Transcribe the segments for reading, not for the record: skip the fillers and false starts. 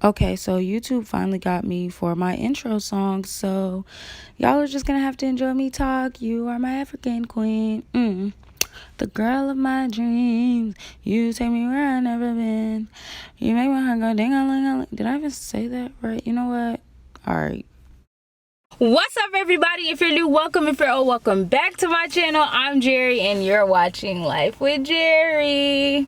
Okay, so YouTube finally got me for my intro song, so y'all are just gonna have to enjoy me talk. You are my African queen, the girl of my dreams. You take me where I never been. You make my heart go ding-a-ling-a-ling. Did I even say that right? You know what? All right. What's up, everybody? If you're new, welcome. If you're old, welcome back to my channel. I'm Jerry, and you're watching Life with Jerry.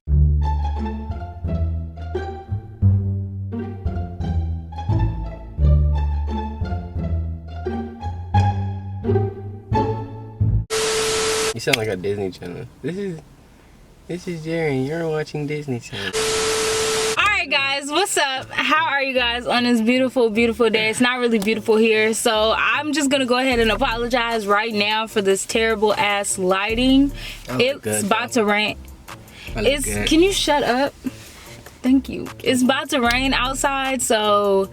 You sound like a Disney Channel. This is Jerry, and you're watching Disney Channel. Alright guys, what's up? How are you guys on this beautiful, beautiful day? It's not really beautiful here, so I'm just gonna go ahead and apologize right now for this terrible ass lighting. It's about to rain. Can you shut up? Thank you. It's about to rain outside, so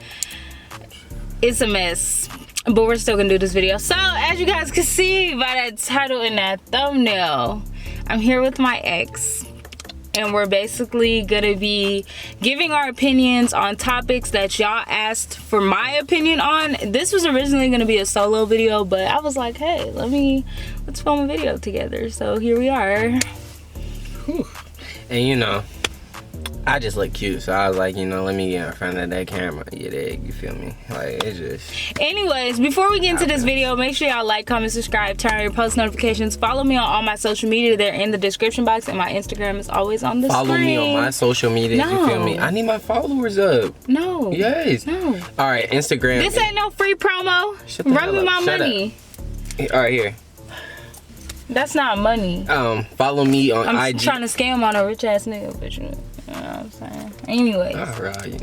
it's a mess. But we're still gonna do this video. So as you guys can see by that title and that thumbnail, I'm here with my ex, and we're basically gonna be giving our opinions on topics that y'all asked for my opinion on. This was originally gonna be a solo video, but I was like, hey, let's film a video together. So here we are. Whew. And you know, I just look cute, so I was like, you know, let me get in front of that camera. You feel me? Like, it's just... Anyways, before we get into this video, make sure y'all like, comment, subscribe, turn on your post notifications. Follow me on all my social media. They're in the description box, and my Instagram is always on the screen. Follow me on my social media, you feel me? I need my followers up. No. Yes. No. All right, Instagram. This ain't no free promo. Run me my money. All right, here. That's not money. Follow me on IG. I'm trying to scam on a rich ass nigga, but you know what I'm saying. Anyways. Alright.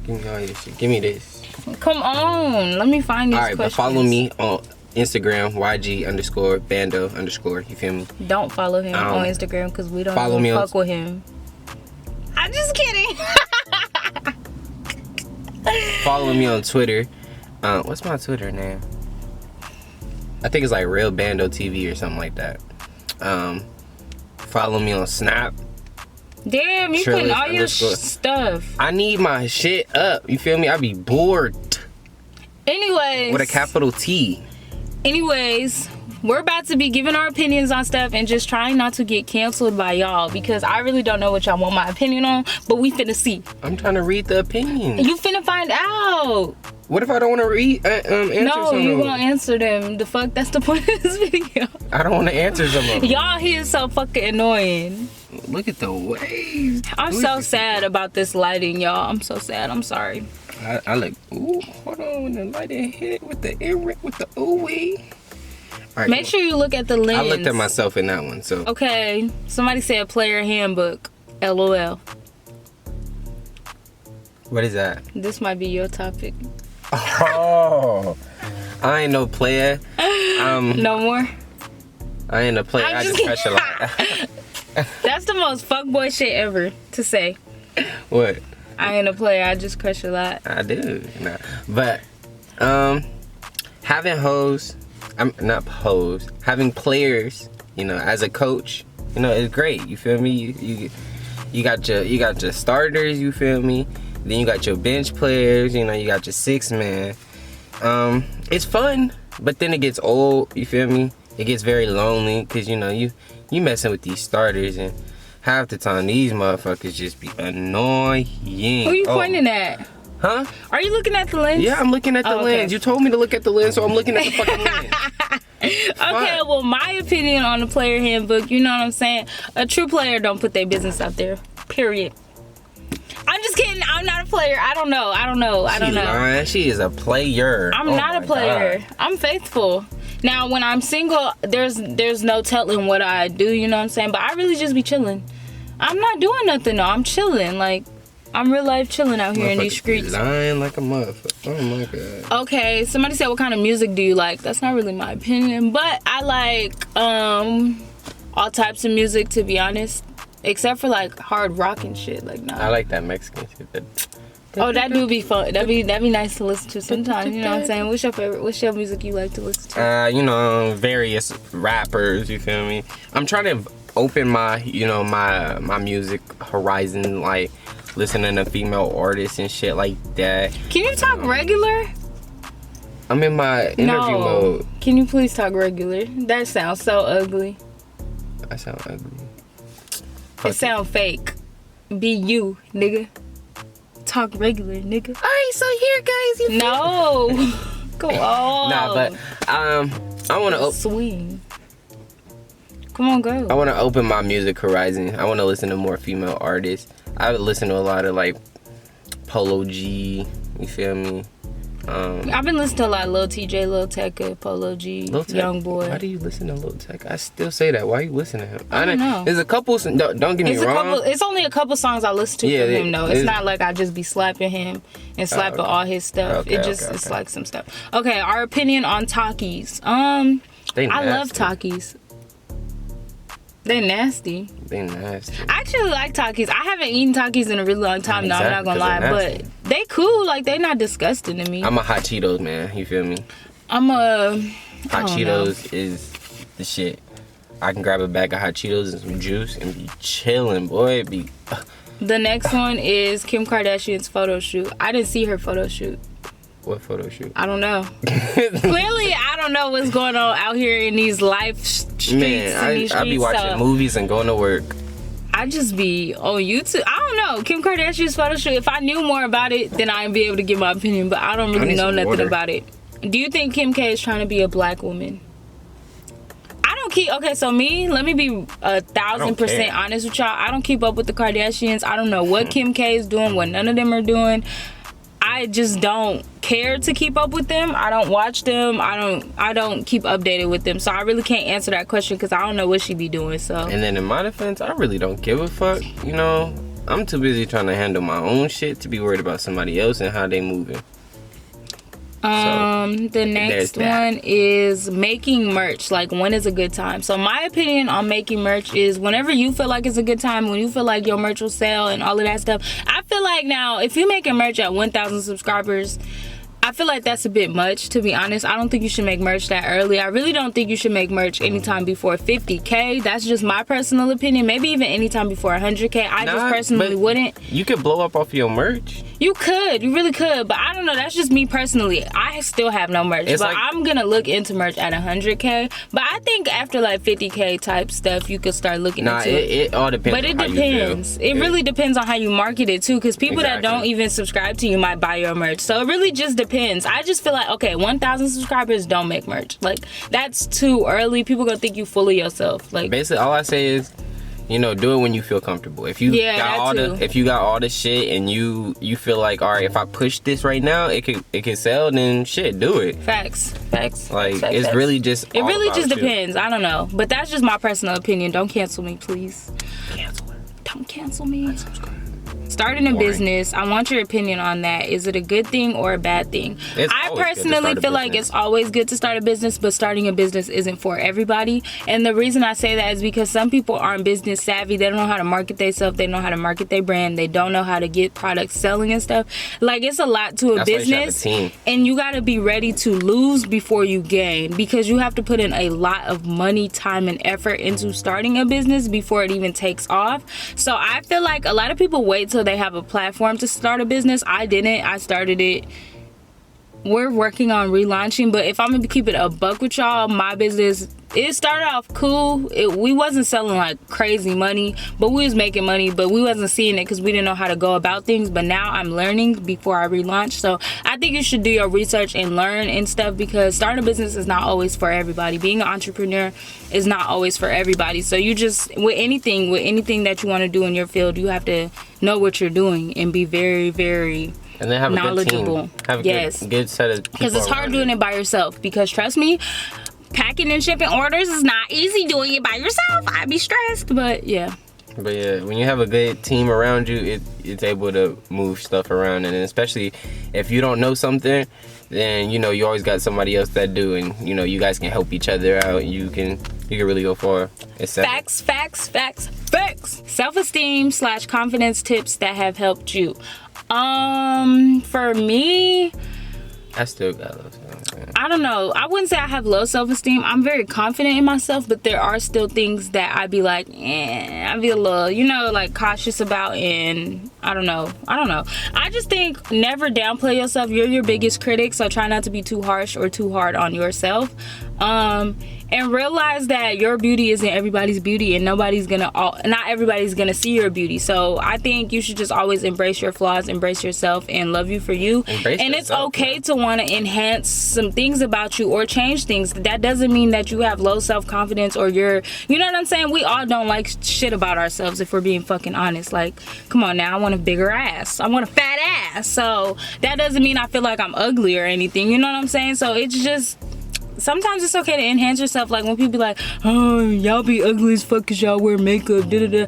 Give me all your shit. Give me this. Come on. Let me find these questions. Alright, but follow me on Instagram, YG_Bando_. You feel me? Don't follow him on Instagram because we don't fuck with him. I'm just kidding. Follow me on Twitter. What's my Twitter name? I think it's like Real Bando TV or something like that. Follow me on Snap. Damn, you putting all your stuff. I need my shit up. You feel me? I be bored. Anyways. With a capital T. Anyways, we're about to be giving our opinions on stuff and just trying not to get canceled by y'all, because I really don't know what y'all want my opinion on, but we finna see. I'm trying to read the opinion. You finna find out. What if I don't want to read answer No, you gonna answer them. The fuck? That's the point of this video. I don't want to answer some of them. Y'all here so fucking annoying. Look at the waves. I'm so sad about this lighting, y'all. I'm so sad. I'm sorry. I look. Ooh, hold on. When the lighting hit it with the earring, with the ooh-wee. Right, make sure you look at the lens. I looked at myself in that one, so. Okay. Somebody said player handbook. LOL. What is that? This might be your topic. Oh, I ain't no player. No more? I ain't a player. I just crush a lot. That's the most fuckboy shit ever to say. What? I ain't a player. I just crush a lot. I do. Nah. But having hoes, having players, you know, as a coach, you know, it's great. You feel me? You got your starters. You feel me? Then you got your bench players, you know, you got your 6-man. It's fun, but then it gets old, you feel me? It gets very lonely, because, you know, you messing with these starters, and half the time these motherfuckers just be annoying. Who you pointing at? Huh? Are you looking at the lens? Yeah, I'm looking at the lens. Okay. You told me to look at the lens, so I'm looking at the fucking lens. Okay, well, my opinion on the player handbook, you know what I'm saying? A true player don't put their business out there, period. I'm just kidding. I'm not a player. I don't know. Lying. She is a player. I'm not a player. God. I'm faithful. Now, when I'm single, there's no telling what I do, you know what I'm saying? But I really just be chilling. I'm not doing nothing, though. I'm chilling. Like, I'm real life chilling out here in these streets. Lying like a motherfucker. Oh, my God. Okay, somebody said, what kind of music do you like? That's not really my opinion. But I like all types of music, to be honest. Except for like hard rock and shit, like nah. I like that Mexican shit. Oh, that do be fun. That'd be nice to listen to sometimes. You know what I'm saying? What's your favorite? What's your music you like to listen to? You know, various rappers. You feel me? I'm trying to open my, you know, my music horizon. Like, listening to female artists and shit like that. Can you talk regular? I'm in my interview mode. Can you please talk regular? That sounds so ugly. I sound ugly. It sound fake. Be you, nigga. Talk regular, nigga. Alright, so here, guys. No. Go on. Nah, but I want to swing. Come on, go. I want to open my music horizon. I want to listen to more female artists. I would listen to a lot of like Polo G. You feel me? I've been listening to a lot of Lil TJ, Lil Tecca, Polo G, Young Boy. Why do you listen to Lil Tecca? I still say that. Why you listen to him? I don't know. There's a couple. Don't get me wrong. It's only a couple songs I listen to from him though. It's not like I just be slapping him and slapping all his stuff. It's like some stuff. Okay, our opinion on talkies. I love talkies. They nasty. They nasty. I actually like talkies. I haven't eaten talkies in a really long time. No, I'm not gonna lie, but they cool. Like they not disgusting to me. I'm a hot Cheetos man. You feel me? I'm a hot Cheetos is the shit. I can grab a bag of hot Cheetos and some juice and be chilling, boy. The next one is Kim Kardashian's photo shoot. I didn't see her photo shoot. What photo shoot? I don't know. Clearly, I don't know what's going on out here in these life streets. Man, I be watching movies and going to work. I just be on YouTube. I don't know. Kim Kardashian's photo shoot. If I knew more about it, then I'd be able to give my opinion. But I don't really know nothing about it. Do you think Kim K is trying to be a black woman? Okay, so let me be 1,000% honest with y'all. I don't keep up with the Kardashians. I don't know what Kim K is doing, what none of them are doing. I just don't care to keep up with them. I don't watch them. I don't keep updated with them. So I really can't answer that question because I don't know what she be doing. So. And then in my defense, I really don't give a fuck. You know, I'm too busy trying to handle my own shit to be worried about somebody else and how they moving. The next one is making merch. Like, when is a good time? So my opinion on making merch is whenever you feel like it's a good time, when you feel like your merch will sell and all of that stuff. I feel like now, if you're making merch at 1,000 subscribers, I feel like that's a bit much, to be honest. I don't think you should make merch that early. I really don't think you should make merch anytime before 50K. That's just my personal opinion. Maybe even anytime before 100K. I just personally wouldn't. You could blow up off your merch. You could. You really could. But I don't know. That's just me personally. I still have no merch. But like, I'm going to look into merch at 100K. But I think after like 50K type stuff, you could start looking into it. It all depends But it depends. It really depends on how you market it too. Because people that don't even subscribe to you might buy your merch. So it really just depends. I just feel like, okay, 1,000 subscribers, don't make merch. Like, that's too early. People gonna think you full of yourself. Like, basically all I say is, you know, do it when you feel comfortable. If you got all the shit and you feel like, all right, if I push this right now, it could sell, then shit, do it. Facts. Like, it's really just it really just depends. I don't know, but that's just my personal opinion. Don't cancel me, please. Don't cancel me. Unsubscribe. Starting a business, I want your opinion on that. Is it a good thing or a bad thing? I personally feel like it's always good to start a business, but starting a business isn't for everybody. And the reason I say that is because some people aren't business savvy. They don't know how to market themselves. They don't know how to market their brand. They don't know how to get products selling and stuff. Like, it's a lot to a business. And you got to be ready to lose before you gain, because you have to put in a lot of money, time, and effort into starting a business before it even takes off. So I feel like a lot of people wait till they have a platform to start a business. I didn't. I started it. We're working on relaunching, but if I'm gonna keep it a buck with y'all, my business, it started off cool. We wasn't selling like crazy money, but we was making money, but we wasn't seeing it because we didn't know how to go about things. But now I'm learning before I relaunch. So I think you should do your research and learn and stuff, because starting a business is not always for everybody. Being an entrepreneur is not always for everybody. So you just, with anything that you want to do in your field, you have to know what you're doing and be very, very and then have knowledgeable. A good team. Have a good set of people. Because it's hard doing it by yourself. Because trust me, packing and shipping orders is not easy doing it by yourself. I'd be stressed, but yeah. But yeah, when you have a good team around you, it's able to move stuff around. And especially if you don't know something, then you know you always got somebody else that do, and you know you guys can help each other out. You can really go far. Facts. Self-esteem / confidence tips that have helped you. For me, I still got those. I I don't know. I wouldn't say I have low self-esteem. I'm very confident in myself, but there are still things that I'd be like, I'd be a little, you know, like cautious about, and I don't know. I just think never downplay yourself. You're your biggest critic, so try not to be too harsh or too hard on yourself. And realize that your beauty isn't everybody's beauty, and not everybody's gonna see your beauty. So I think you should just always embrace your flaws, embrace yourself, and love you for you. It's okay to want to enhance some things about you or change things. That doesn't mean that you have low self-confidence or you know what I'm saying? We all don't like shit about ourselves, if we're being fucking honest. Like, come on now, I want a bigger ass, I want a fat ass. So that doesn't mean I feel like I'm ugly or anything, you know what I'm saying? So it's just, sometimes it's okay to enhance yourself. Like when people be like, oh, y'all be ugly as fuck because y'all wear makeup, da-da-da.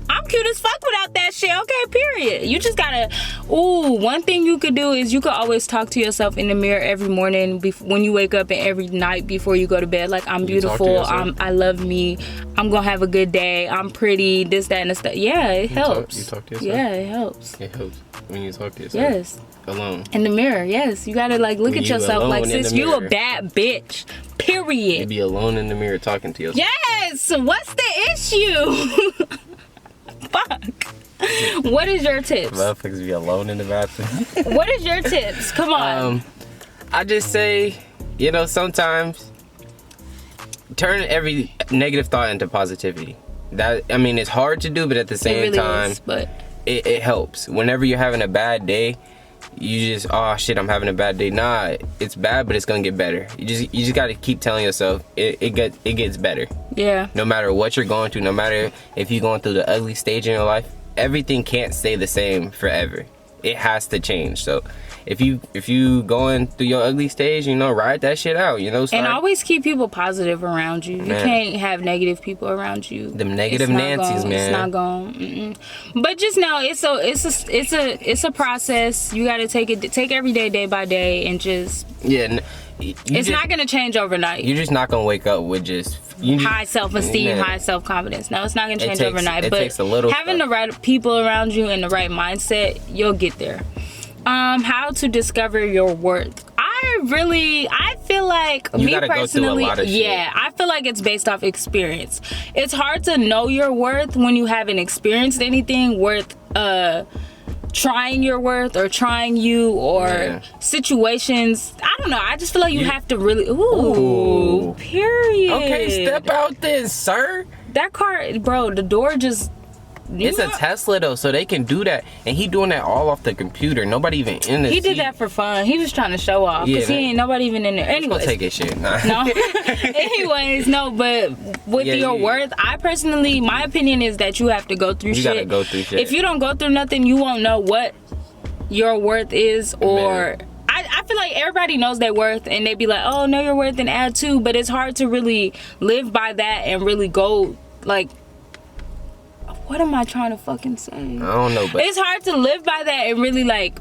I'm cute as fuck without that shit, okay, period. You just gotta, one thing you could do is you could always talk to yourself in the mirror every morning when you wake up, and every night before you go to bed. Like, I'm beautiful, I love me, I'm gonna have a good day, I'm pretty, this, that, and this, that. Yeah, it helps. You talk to yourself? Yeah, it helps. It helps when you talk to yourself? Yes. Alone. In the mirror, yes. You gotta like look at yourself like, sis, you a bad bitch. Period. You be alone in the mirror talking to yourself. Yes! What's the issue? Fuck. What is your tips? Motherfuckers be alone in the bathroom. What is your tips? Come on. I just say, you know, sometimes turn every negative thought into positivity. That, I mean, it's hard to do, but at the same time, it helps. Whenever you're having a bad day, you just, oh shit, I'm having a bad day. Nah, it's bad, but it's gonna get better. You just gotta keep telling yourself it gets better. Yeah. No matter what you're going through, no matter if you're going through the ugly stage in your life, everything can't stay the same forever. It has to change. So if you going through your ugly stage, you know, ride that shit out, you know. And always keep people positive around you. You can't have negative people around you. Them negative Nancy's, man. It's not going. But just know it's a process. You got to take every day by day, and just it's not gonna change overnight. You're just not gonna wake up with just high self-esteem, high self-confidence. No, it's not gonna change overnight. But takes a little having the right people around you and the right mindset, you'll get there. How to discover your worth. I feel like, you me personally, I feel like it's based off experience. It's hard to know your worth when you haven't experienced anything worth trying your worth or trying you or situations. I don't know. I just feel like you have to really period. Okay, step out then, sir. That car, bro, the door just, it's a Tesla though, so they can do that, and he doing that all off the computer. Nobody even in the seat. He did that for fun. He was trying to show off because he ain't nobody even in there. Anyways, take his shit. Nah. No. Anyways, no. But with your worth, I personally, my opinion is that you have to go through shit. You gotta go through shit. If you don't go through nothing, you won't know what your worth is, or. I feel like everybody knows their worth, and they be like, oh, know your worth and add to, but it's hard to really live by that and really go like, what am I trying to fucking say? I don't know, but it's hard to live by that and really like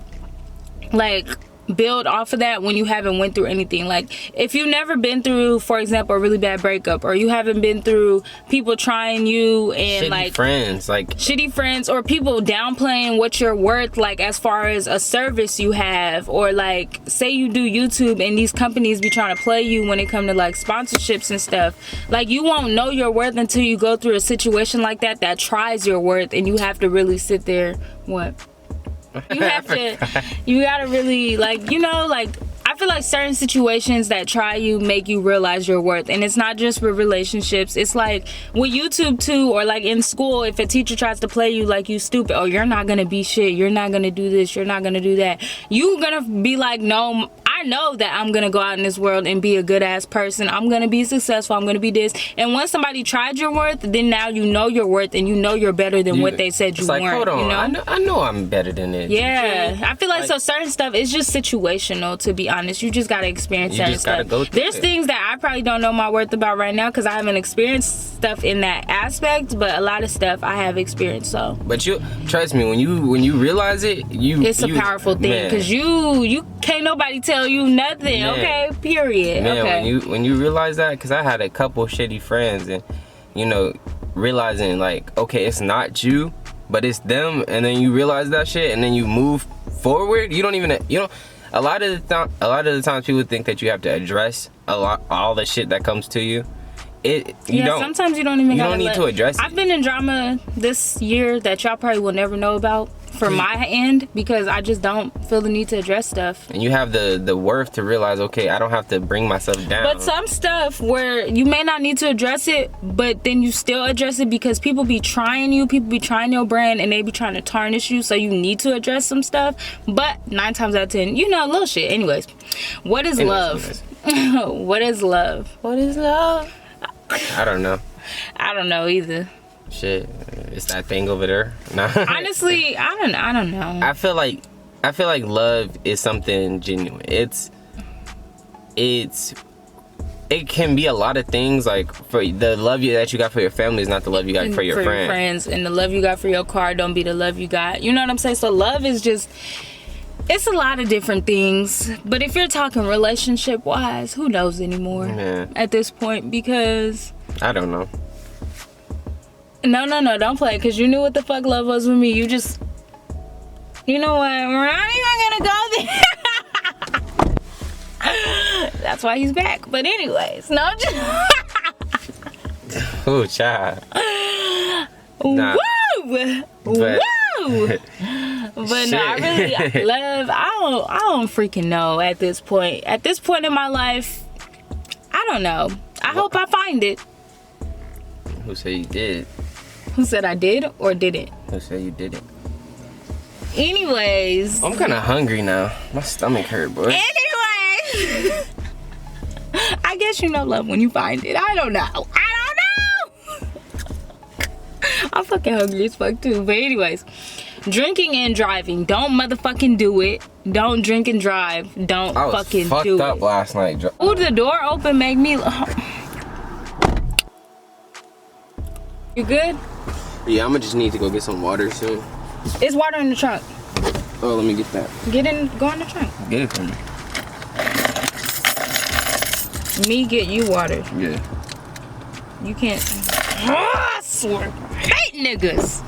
build off of that when you haven't went through anything. Like, if you've never been through, for example, a really bad breakup, or you haven't been through people trying you and shitty friends or people downplaying what you're worth, like as far as a service you have, or like say you do YouTube and these companies be trying to play you when it come to like sponsorships and stuff. Like, you won't know your worth until you go through a situation like that tries your worth, and you have to really sit there. What? You gotta really, like, you know, like, I feel like certain situations that try you make you realize your worth. And it's not just with relationships. It's like with YouTube too, or like in school, if a teacher tries to play you like you stupid, oh, you're not gonna be shit, you're not gonna do this, you're not gonna do that, you gonna be like, no, I know that I'm gonna go out in this world and be a good ass person, I'm gonna be successful, I'm gonna be this. And once somebody tried your worth, then now you know your worth, and you know you're better than what they said you weren't. Hold on, you know? I know I'm better than this. Yeah, I feel like so certain stuff is just situational, to be honest. You just gotta experience certain stuff. There's things that I probably don't know my worth about right now because I haven't experienced stuff in that aspect, but a lot of stuff I have experienced. So, but you trust me, when you realize it, it's a powerful thing, because you can't nobody tell you nothing. Okay, period. Man, okay. when you realize that, because I had a couple shitty friends, and you know, realizing like, okay, it's not you, but it's them, and then you realize that shit, and then you move forward. a lot of the times people think that you have to address all the shit that comes to you. Sometimes you don't even need to address it. I've been in drama this year that y'all probably will never know about from my end, because I just don't feel the need to address stuff. And you have the worth to realize, okay, I don't have to bring myself down. But some stuff where you may not need to address it, but then you still address it because people be trying you, people be trying your brand, and they be trying to tarnish you, so you need to address some stuff. But 9 times out of 10, little shit. Anyways, what is love? What is love? What is love? I don't know. I don't know either. Shit, it's that thing over there. Nah. Honestly, I don't know. I feel like love is something genuine. It can be a lot of things. Like, for the love that you got for your family is not the love you got for your friends. And the love you got for your car don't be the love you got. You know what I'm saying? So love is just, it's a lot of different things. But if you're talking relationship wise, who knows anymore at this point? Because I don't know. No, don't play, because you knew what the fuck love was with me. You just, you know what, we're not even gonna go there. That's why he's back. But anyways, no, just oh, child. Nah. Woo! Woo! But no, I love, I don't freaking know at this point. At this point in my life, I don't know. I hope I find it. Who said you did? Who said I did or didn't? Who said you didn't? Anyways. I'm kind of hungry now. My stomach hurt, boy. Anyways. I guess you know love when you find it. I don't know. I'm fucking hungry as fuck too. But anyways. Drinking and driving. Don't motherfucking do it. Don't drink and drive. Don't fucking do it. I was fucked up last night. Oh, the door open make me... You good? Yeah, I'm gonna just need to go get some water soon. It's water in the trunk. Oh, let me get that. Go in the trunk. Get it for me. Me get you water. Yeah. You can't. I swear. I hate niggas.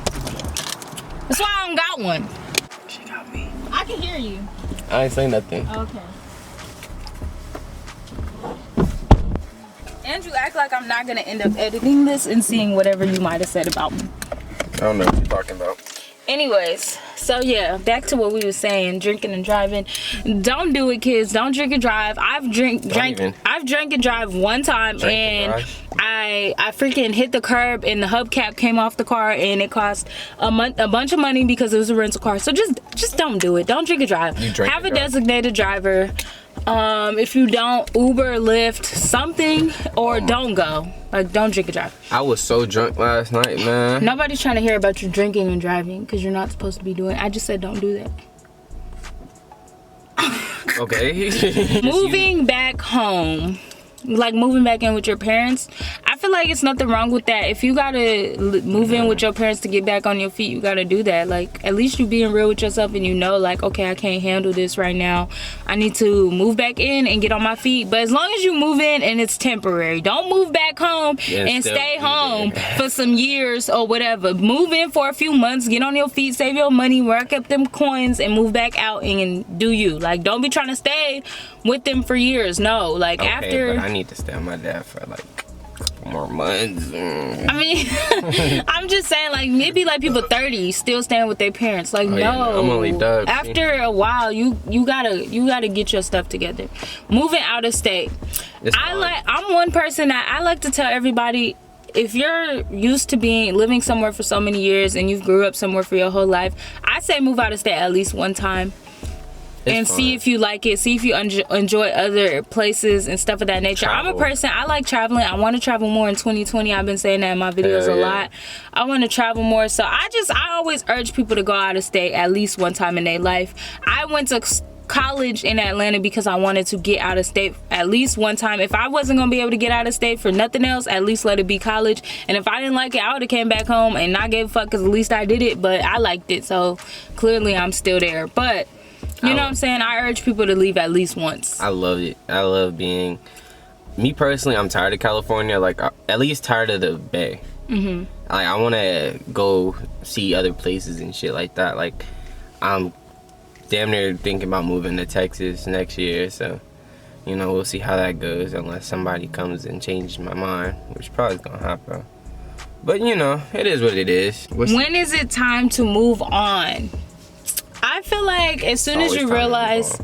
That's why I don't got one. She got me. I can hear you. I ain't saying nothing. Okay. Andrew, act like I'm not gonna end up editing this and seeing whatever you might have said about me. I don't know what you're talking about. Anyways, so yeah, back to what we were saying, drinking and driving. Don't do it, kids. Don't drink and drive. I've drank and drive one time, and I freaking hit the curb and the hubcap came off the car, and it cost a bunch of money because it was a rental car. So just don't do it. Don't drink and drive. Have a designated driver. If you don't, Uber, Lyft, something, or don't go. Like, don't drink and drive. I was so drunk last night, man. Nobody's trying to hear about you drinking and driving, because you're not supposed to be doing it. I just said don't do that. Okay. Moving back home. Like moving back in with your parents, I feel like it's nothing wrong with that. If you gotta move in with your parents to get back on your feet, you gotta do that. Like, at least you being real with yourself, and you know, like, okay, I can't handle this right now. I need to move back in and get on my feet. But as long as you move in and it's temporary, don't move back home and stay home for some years or whatever. Move in for a few months, get on your feet, save your money, work up them coins, and move back out and do you. Like, don't be trying to stay with them for years. No, like, after. But I need to stay on my dad for like a couple more months. I mean, I'm just saying, like, maybe like people 30 still staying with their parents. Like, no, I'm only done. After a while, you gotta get your stuff together. Moving out of state. I'm one person that I like to tell everybody, if you're used to living somewhere for so many years and you've grew up somewhere for your whole life, I say move out of state at least one time. And see if you like it. See if you enjoy other places and stuff of that nature. I'm a person, I like traveling. I want to travel more in 2020. I've been saying that in my videos a lot. I want to travel more. So I always urge people to go out of state at least one time in their life. I went to college in Atlanta because I wanted to get out of state at least one time. If I wasn't gonna be able to get out of state for nothing else, at least let it be college. And if I didn't like it, I would have came back home and not gave a fuck, because at least I did it. But I liked it, so clearly I'm still there. But you know what I'm saying? I urge people to leave at least once. I love it. I love being... Me personally, I'm tired of California. Like, at least tired of the Bay. Like, I want to go see other places and shit like that. Like, I'm damn near thinking about moving to Texas next year, so you know, we'll see how that goes unless somebody comes and changes my mind, which probably is gonna happen. But you know, it is what it is. When is it time to move on? I feel like as soon as you realize,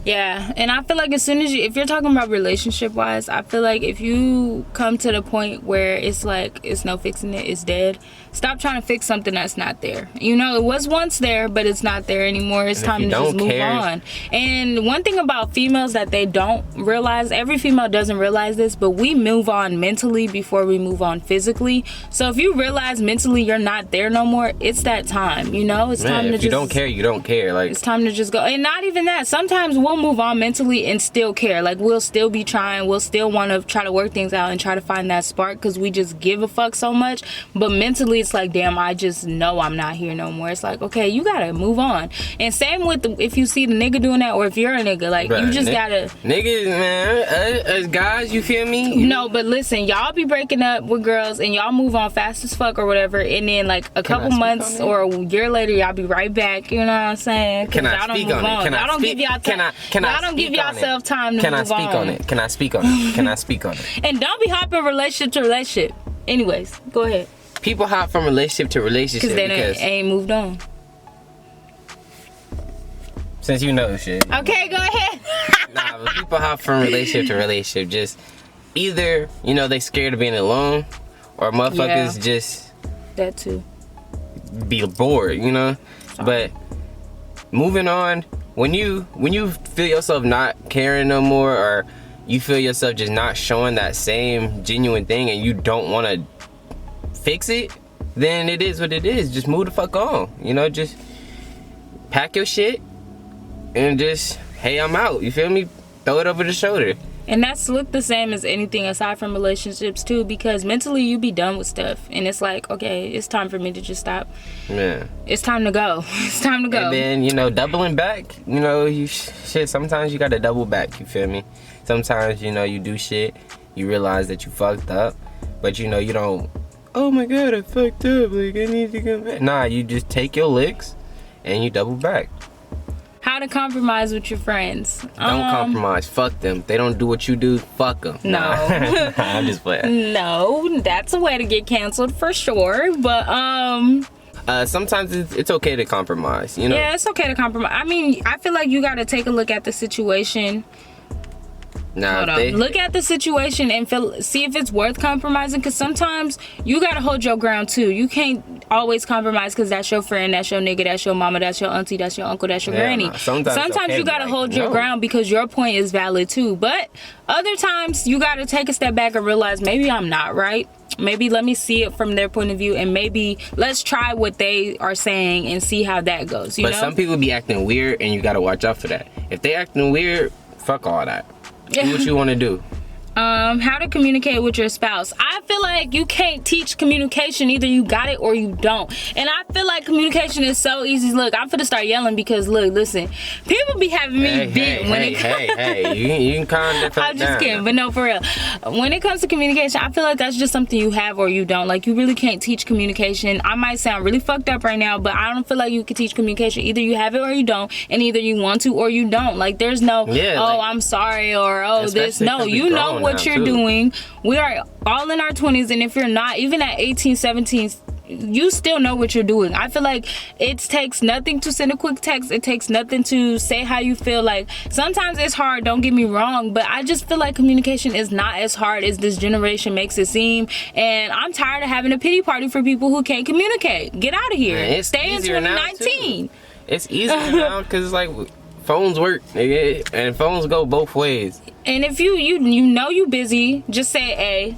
yeah, and I feel like as soon as you, if you're talking about relationship wise, I feel like if you come to the point where it's like it's no fixing it, it's dead, stop trying to fix something that's not there. You know, it was once there, but it's not there anymore. It's time to just move on. And one thing about females that they don't realize, every female doesn't realize this, but we move on mentally before we move on physically. So if you realize mentally you're not there no more, it's that time. You know, it's time to just. If you don't care, you don't care. Like, it's time to just go. And not even that. Sometimes we'll move on mentally and still care. Like, we'll still be trying. We'll still want to try to work things out and try to find that spark because we just give a fuck so much. But mentally, it's like, damn, I just know I'm not here no more. It's like, okay, you gotta move on. And same with if you see the nigga doing that, or if you're a nigga, like, you just gotta. Niggas, man, as guys, you feel me? No, but listen, y'all be breaking up with girls and y'all move on fast as fuck or whatever, and then like a couple months or a year later, y'all be right back. You know what I'm saying? Can I speak on it? Y'all don't give y'all time. Y'all don't give yourself time to move on. Can I speak on it? Can I speak on it? Can I speak on it? And don't be hopping relationship to relationship. Anyways, go ahead. People hop from relationship to relationship because they ain't moved on. Since you know shit. Okay, go ahead. Nah, but people hop from relationship to relationship. Just either, you know, they scared of being alone, or motherfuckers just that too be bored, you know. But moving on, when you feel yourself not caring no more, or you feel yourself just not showing that same genuine thing, and you don't want to fix it, then it is what it is. Just move the fuck on, you know. Just pack your shit and just, hey, I'm out, you feel me? Throw it over the shoulder. And that's look the same as anything aside from relationships too, because mentally you be done with stuff and it's like, okay, it's time for me to just stop. Yeah, it's time to go. It's time to go. And then, you know, doubling back, you know, shit, sometimes you gotta double back, you feel me? Sometimes, you know, you do shit, you realize that you fucked up, but you know, you don't, oh my god, I fucked up, like I need to go back. Nah, you just take your licks and you double back. How to compromise with your friends? Don't compromise. Fuck them. They don't do what you do. Fuck them. No. Nah. I'm just playing. No, that's a way to get canceled for sure. But sometimes it's okay to compromise. You know. Yeah, it's okay to compromise. I mean, I feel like you got to take a look at the situation. Look at the situation and see if it's worth compromising, because sometimes you gotta hold your ground too. You can't always compromise because that's your friend, that's your nigga, that's your mama, that's your auntie, that's your uncle, that's your granny. Sometimes you gotta hold your ground because your point is valid too. But other times you gotta take a step back and realize, maybe I'm not right. Maybe let me see it from their point of view, and maybe let's try what they are saying and see how that goes. You know? Some people be acting weird, and you gotta watch out for that. If they acting weird, fuck all that. Do what you want to do. How to communicate with your spouse. I feel like you can't teach communication. Either you got it or you don't. And I feel like communication is so easy. Look, I'm finna start yelling because look, listen, people be having me bent when it comes. You can calm the fuck down. I'm just kidding, but no, for real. When it comes to communication, I feel like that's just something you have or you don't. Like, you really can't teach communication. I might sound really fucked up right now, but I don't feel like you can teach communication. Either you have it or you don't, and either you want to or you don't. Like, there's no, I'm sorry, or this. No, you know what you're doing. We are all in our 20s, and if you're not, even at 18, 17, you still know what you're doing. I feel like it takes nothing to send a quick text. It takes nothing to say how you feel. Like, sometimes it's hard, don't get me wrong, but I just feel like communication is not as hard as this generation makes it seem, and I'm tired of having a pity party for people who can't communicate. Get out of here. Man, stay in 2019. It's easier now because it's like phones work, nigga, and phones go both ways. And if you know you busy, just say, hey,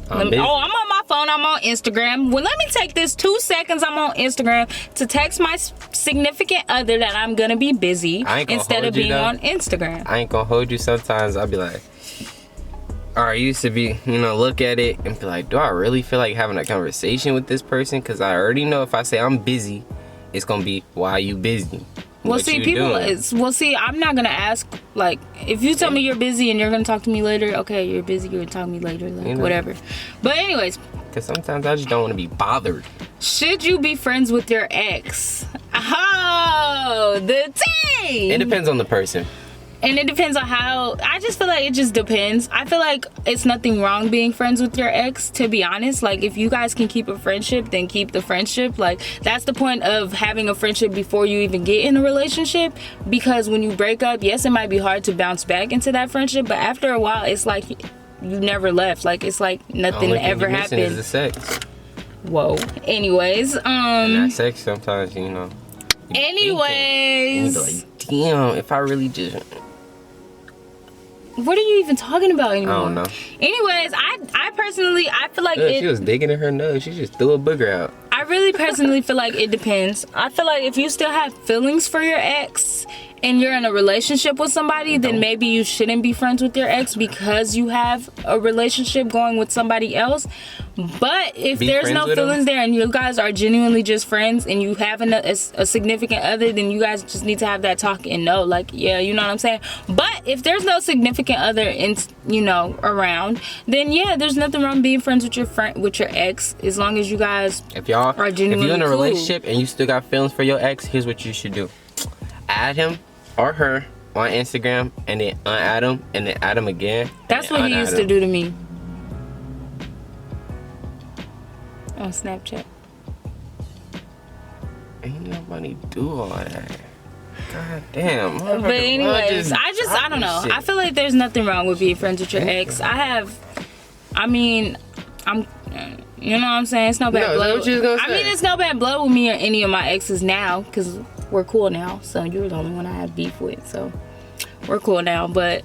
I'm on my phone, I'm on Instagram. Well, let me take this 2 seconds I'm on Instagram to text my significant other that I'm gonna be busy instead of being on Instagram. I ain't gonna hold you. Sometimes I'll be like, I used to be, you know, look at it and be like, do I really feel like having a conversation with this person? Because I already know if I say I'm busy, it's gonna be, why are you busy? Well, see, I'm not gonna ask, like, if you tell me you're busy and you're gonna talk to me later, okay, you're busy, you're gonna talk to me later, like, you know, whatever. But anyways, because sometimes I just don't want to be bothered. Should you be friends with your ex? Oh, the tea. It depends on the person. And it depends on how. I just feel like it just depends. I feel like it's nothing wrong being friends with your ex, to be honest. Like, if you guys can keep a friendship, then keep the friendship. Like, that's the point of having a friendship before you even get in a relationship. Because when you break up, yes, it might be hard to bounce back into that friendship, but after a while, it's like you never left. Like, it's like nothing ever happened. Is the sex. Whoa. Anyways, and that sex sometimes, you know. Anyways. You like, damn, if I really just. What are you even talking about anymore? I don't know. Anyways, I personally, I feel like She was digging in her nose. She just threw a booger out. I really personally feel like it depends. I feel like if you still have feelings for your ex and you're in a relationship with somebody, then maybe you shouldn't be friends with your ex because you have a relationship going with somebody else. But if there's no feelings there and you guys are genuinely just friends and you have a significant other, then you guys just need to have that talk and know, like, yeah, you know what I'm saying? But if there's no significant other in, you know, around, then yeah, there's nothing wrong being friends with your ex, as long as you guys are genuinely if you're in a cool. relationship and you still got feelings for your ex, here's what you should do. Add him or her on Instagram and then unadd him and then add him again. That's what he used to do to me on Snapchat. Ain't nobody do all that. God damn. But anyways, I don't know. I feel like there's nothing wrong with being friends with your ex. You know what I'm saying? It's no bad blood. What you was gonna say? I mean, it's no bad blood with me or any of my exes now, because we're cool now. So you're the only one I have beef with. So we're cool now. But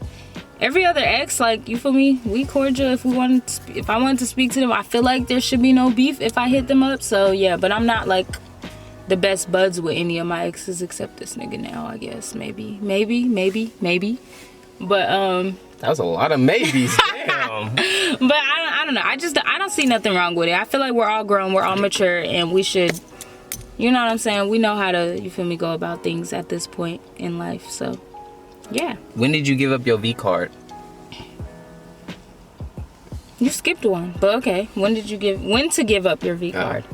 every other ex, like, you feel me? We cordial. If I wanted to speak to them, I feel like there should be no beef if I hit them up. So yeah, but I'm not like the best buds with any of my exes except this nigga now, I guess. Maybe. But that was a lot of maybes. Damn. But I don't know. I don't see nothing wrong with it. I feel like we're all grown, we're all mature, and we should, you know what I'm saying? We know how to, you feel me, go about things at this point in life. So yeah. When did you give up your V card? You skipped one, but okay. When to give up your V card?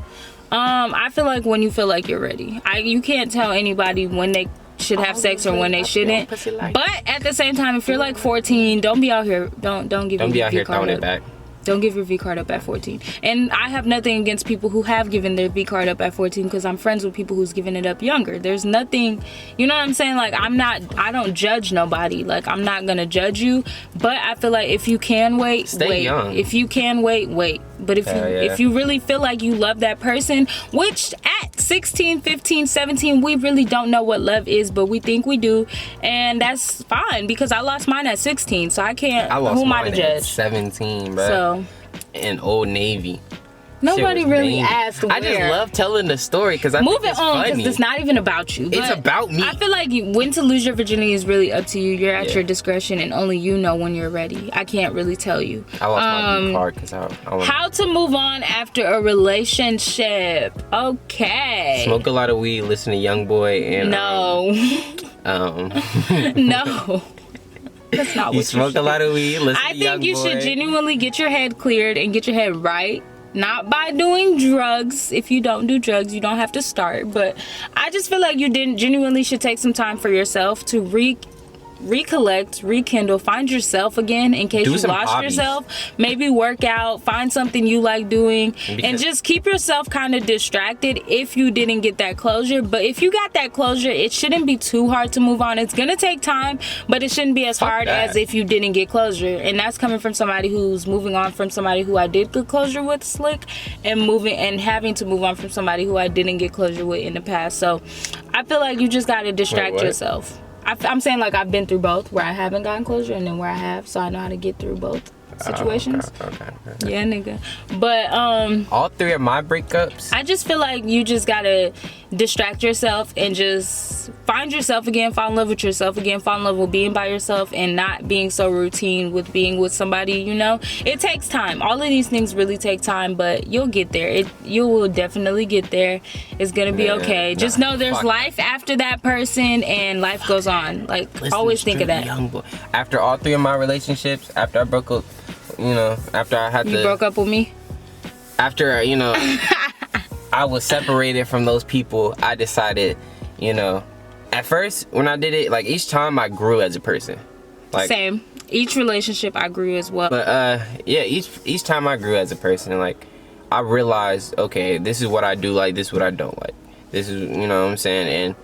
I feel like when you feel like you're ready. You can't tell anybody when they should have sex or when they shouldn't. But at the same time, if you're like 14, don't be out here. Don't give your V card up. Don't give your V card up at 14. And I have nothing against people who have given their V card up at 14, because I'm friends with people who's given it up younger. There's nothing, you know what I'm saying? Like, I don't judge nobody. Like, I'm not gonna judge you. But I feel like if you can wait, stay young. If you can wait. But if you really feel like you love that person, which at 16, 15, 17, we really don't know what love is, but we think we do, and that's fine, because I lost mine at 16, so I can't. Who am I to judge? 17, bro. So in Old Navy. Nobody really asked where. I just love telling the story because I think it's funny. Because it's not even about you. It's about me. I feel like when to lose your virginity is really up to you. You're at your discretion, and only you know when you're ready. I can't really tell you. I lost my V card because how to move on after a relationship. Okay. Smoke a lot of weed, listen to Young Boy, and no. No. That's not what you smoke a lot of weed, listen to Young Boy. I think you should genuinely get your head cleared and get your head right. Not by doing drugs. If you don't do drugs, you don't have to start. But I just feel like you genuinely should take some time for yourself to recollect, rekindle, find yourself again in case you lost yourself. Maybe work out, find something you like doing, and just keep yourself kind of distracted if you didn't get that closure. But if you got that closure, it shouldn't be too hard to move on. It's gonna take time, but it shouldn't be as hard as if you didn't get closure. And that's coming from somebody who's moving on from somebody who I did get closure with, slick, and having to move on from somebody who I didn't get closure with in the past. So I feel like you just gotta distract yourself. I'm saying, like, I've been through both, where I haven't gotten closure and then where I have, so I know how to get through both situations. Okay. Yeah, nigga. But all three of my breakups, I just feel like you just gotta distract yourself and just find yourself again, fall in love with yourself again, fall in love with being by yourself and not being so routine with being with somebody. You know, it takes time. All of these things really take time, but you'll get there. You will definitely get there. It's gonna be okay. Just know there's life after that person, and life goes on. Like, always think of that. Young Boy. After all three of my relationships, after I broke up, you know, after I had You broke up with me? After, you know, I was separated from those people, I decided you know, at first when I did it, like each time I grew as a person. Like, same. Each relationship I grew as well. But yeah, each time I grew as a person, like I realized, okay, this is what I do like, this is what I don't like. This is, you know what I'm saying? And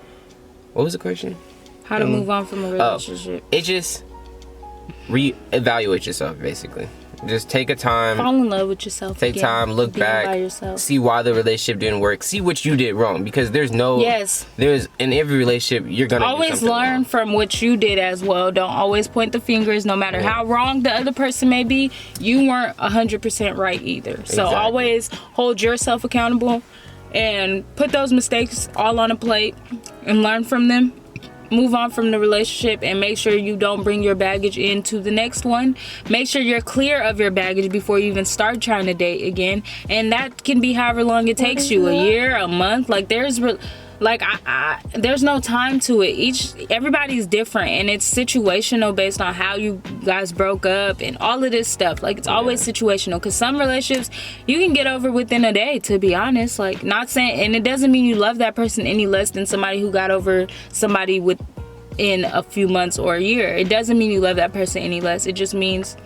what was the question? How to move on from a relationship. It just reevaluate yourself, basically. Just take a time. Fall in love with yourself. Take time, look back, see why the relationship didn't work, see what you did wrong, because there's in every relationship you're gonna always learn from what you did as well. Don't always point the fingers, no matter how wrong the other person may be. You weren't 100% right either. So always hold yourself accountable and put those mistakes all on a plate and learn from them. Move on from the relationship and make sure you don't bring your baggage into the next one. Make sure you're clear of your baggage before you even start trying to date again. And that can be however long it takes you, a year, a month. Like there's there's no time to it. Everybody's different, and it's situational based on how you guys broke up and all of this stuff. Like it's always situational, because some relationships you can get over within a day, to be honest. Like, not saying, and it doesn't mean you love that person any less than somebody who got over somebody within a few months or a year. It doesn't mean you love that person any less. It just means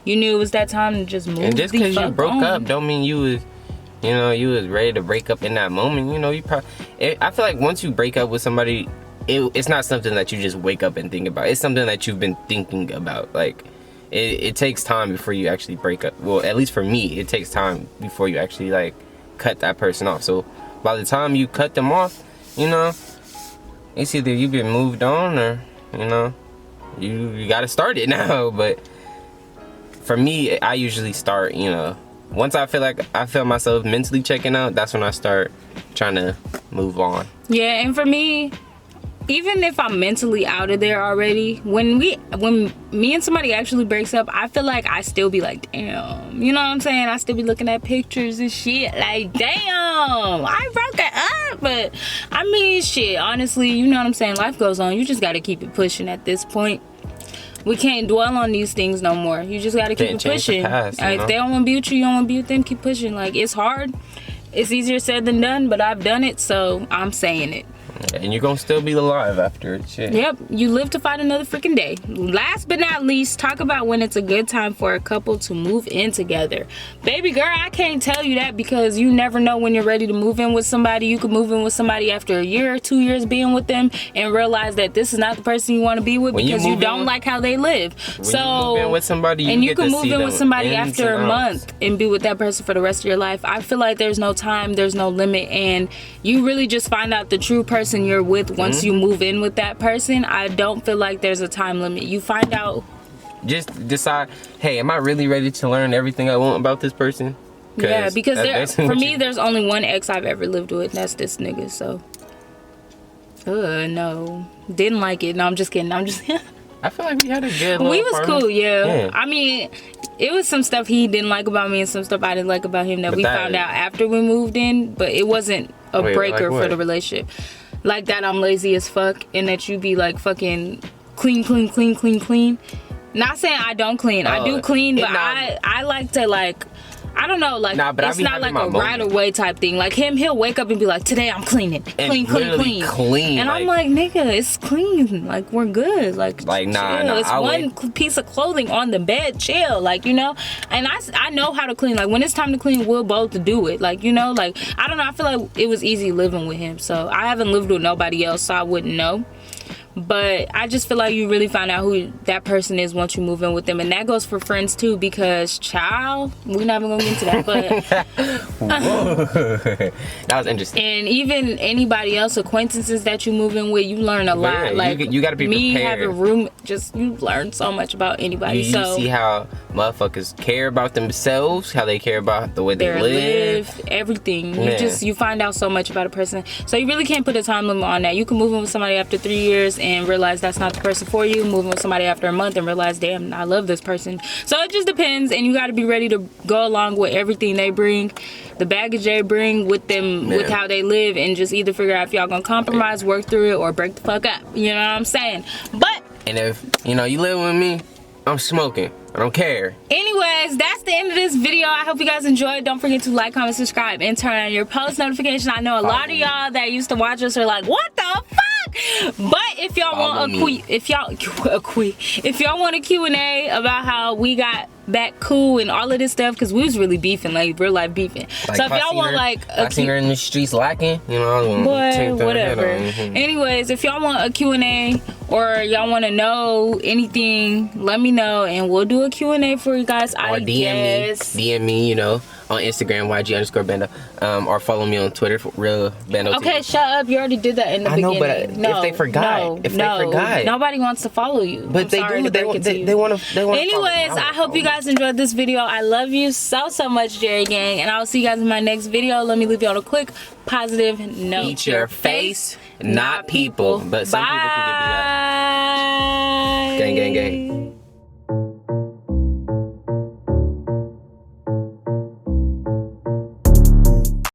you knew it was that time to just move. And just because you broke up don't mean you was ready to break up in that moment. You know, I feel like once you break up with somebody, it's not something that you just wake up and think about. It's something that you've been thinking about. Like, it takes time before you actually break up. Well, at least for me, it takes time before you actually, like, cut that person off. So, by the time you cut them off, you know, it's either you've been moved on or, you know, you gotta start it now. But for me, I usually start, you know, once I feel myself mentally checking out, that's when I start trying to move on. Yeah, and for me, even if I'm mentally out of there already, when me and somebody actually breaks up, I feel like I still be like, damn, you know what I'm saying? I still be looking at pictures and shit like, damn, I broke it up. But I mean, shit, honestly, you know what I'm saying? Life goes on. You just got to keep it pushing at this point. We can't dwell on these things no more. You just gotta keep it pushing. If they don't want to be with you, you don't want to be with them, keep pushing. Like, it's hard. It's easier said than done, but I've done it, so I'm saying it. And you're gonna still be alive after it, shit. Yep, you live to fight another freaking day. Last but not least, talk about when it's a good time for a couple to move in together. Baby girl, I can't tell you that, because you never know when you're ready to move in with somebody. You could move in with somebody after a year or 2 years being with them and realize that this is not the person you want to be with because you don't like how they live. So you move in with somebody, you can move in with somebody after a month and be with that person for the rest of your life. I feel like there's no time, there's no limit, and you really just find out the true person you're with once you move in with that person. I don't feel like there's a time limit. You find out, just decide, hey, am I really ready to learn everything I want about this person? Yeah, because for me, there's only one ex I've ever lived with, and that's this nigga. So no, didn't like it. No, I'm just kidding. I feel like we had a good we was cool. Yeah, I mean, it was some stuff he didn't like about me and some stuff I didn't like about him that we found out after we moved in, but it wasn't a breaker for the relationship. Like that I'm lazy as fuck, and that you be like fucking clean. Not saying I don't clean. I do clean, but I like to, like, I don't know, like, it's not like a right away type thing. Like him, he'll wake up and be like, today I'm cleaning. Clean. And I'm like, nigga, it's clean. Like, we're good. Like nah, it's one piece of clothing on the bed, chill. Like, you know, and I know how to clean. Like, when it's time to clean, we'll both do it. Like, you know, like, I don't know, I feel like it was easy living with him. So I haven't lived with nobody else, so I wouldn't know. But I just feel like you really find out who that person is once you move in with them. And that goes for friends too, because child, we're not even gonna get into that, but that was interesting. And even anybody else, acquaintances that you move in with, you learn a lot. Yeah, like you gotta be me prepared. Having room, just you learn so much about anybody. You see how motherfuckers care about themselves, how they care about the way they live, everything. You find out so much about a person. So you really can't put a time limit on that. You can move in with somebody after 3 years and realize that's not the person for you. Moving with somebody after a month and realize, damn, I love this person. So it just depends, and you got to be ready to go along with everything they bring, the baggage they bring with them, with how they live, and just either figure out if y'all gonna compromise, work through it, or break the fuck up. You know what I'm saying? But and if you know you live with me, I'm smoking. I don't care. Anyways, that's the end of this video. I hope you guys enjoyed. Don't forget to like, comment, subscribe, and turn on your post notification. I know a lot of y'all that used to watch us are like, what the fuck? But if y'all want if y'all want a Q&A about how we got back cool and all of this stuff, because we was really beefing, like real life beefing. Like, so if y'all want like I seen her in the streets lacking, you know, I was boy, whatever. Anyways, if y'all want a Q&A or y'all want to know anything, let me know and we'll do a Q&A for you guys. Or DM me, you know, on Instagram, YG_Bando, or follow me on Twitter for Real Bando. Okay, shut up. You already did that in the beginning. But if they forgot, nobody wants to follow you. But they do. They want to. Anyways, I hope you guys enjoyed this video. I love you so much, Jerry Gang, and I'll see you guys in my next video. Let me leave you on a quick positive note. Eat your face, not people. But some people can get beat up. Gang, gang, gang.